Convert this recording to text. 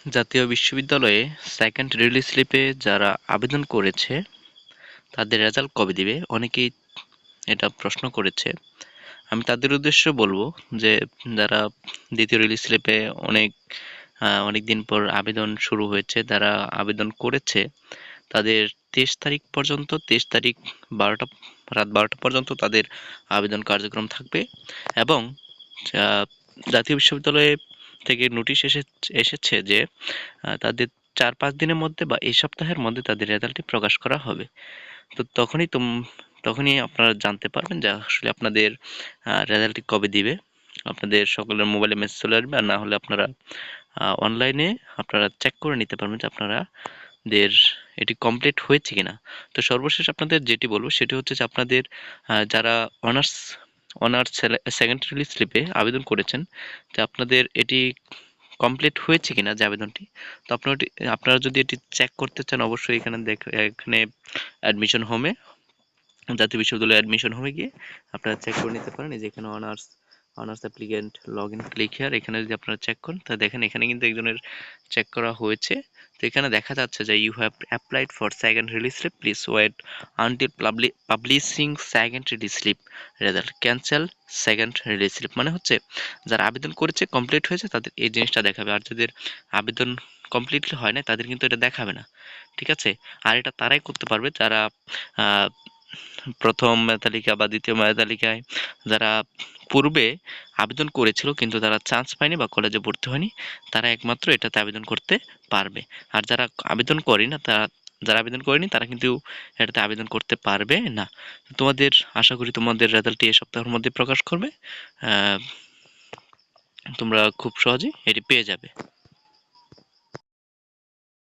জাতীয় বিশ্ববিদ্যালয়ে second release স্লিপে যারা আবেদন করেছে তাদের রেজাল্ট কবে দিবে? অনেকেই এটা প্রশ্ন করেছে। আমি তাদের উদ্দেশ্যে বলবো যে যারা দ্বিতীয় রিলিজ স্লিপে অনেক দিন পর আবেদন শুরু হয়েছে, যারা আবেদন করেছে তাদের 23 তারিখ পর্যন্ত, 23 তারিখ 12টা রাত 12টা পর্যন্ত তাদের আবেদন কার্যক্রম থাকবে। এবং আহ, জাতীয় বিশ্ববিদ্যালয়ে থেকে নোটিশ এসেছে যে তাদের 4-5 দিনের মধ্যে বা এই সপ্তাহের মধ্যে তাদের রেজাল্টটি প্রকাশ করা হবে। তো তখনই আপনারা জানতে পারবেন যে আসলে আপনাদের রেজাল্টটি কবে দিবে। আপনাদের সকলের মোবাইলে মেসেজ চলে আসবে, আর না হলে আপনারা অনলাইনে আপনারা চেক করে নিতে পারবেন যে আপনাদের এটি কমপ্লিট হয়েছে কিনা। তো সর্বশেষ আপনাদের যেটি বলবো সেটি হচ্ছে যে আপনাদের যারা অনার্স অনার্স সেকেন্ড রিলিজ স্লিপে আবেদন করেছেন, যে আপনাদের এটি কমপ্লিট হয়েছে কিনা যে আবেদনটি। তো আপনারা যদি এটি চেক করতে চান অবশ্যই এখানে অ্যাডমিশন হোমে, জাতীয় বিশ্ববিদ্যালয়ে অ্যাডমিশন হোমে গিয়ে আপনারা চেক করে নিতে পারেন। এই যে এখানে honours applicant log in click here, এখানে যদি আপনারা চেক করেন তা দেখেন এখানে কিন্তু একজনের চেক করা হয়েছে। তো এখানে দেখা যাচ্ছে যে you have applied for second release slip, please wait until publishing second release slip result, cancel second release slip. মানে হচ্ছে যারা আবেদন করেছে কমপ্লিট হয়েছে তাদের এই জিনিসটা দেখাবে, আর যাদের আবেদন কমপ্লিটলি হয় না তাদের কিন্তু এটা দেখাবে না। ঠিক আছে? আর এটা তারাই করতে পারবে যারা প্রথম মেধাতালিকা বা দ্বিতীয় মেধাতালিকায় যারা পূর্বে আবেদন করেছিল কিন্তু তারা চান্স পায়নি বা কলেজে ভর্তি হয়নি, তারা একমাত্র এটাতে আবেদন করতে পারবে। আর যারা আবেদন করেনি তারা কিন্তু এটাতে আবেদন করতে পারবে না। আশা করি তোমাদের রেজাল্টটি এই সপ্তাহের মধ্যে প্রকাশ করবে। তোমরা খুব সহজেই এটি পেয়ে যাবে।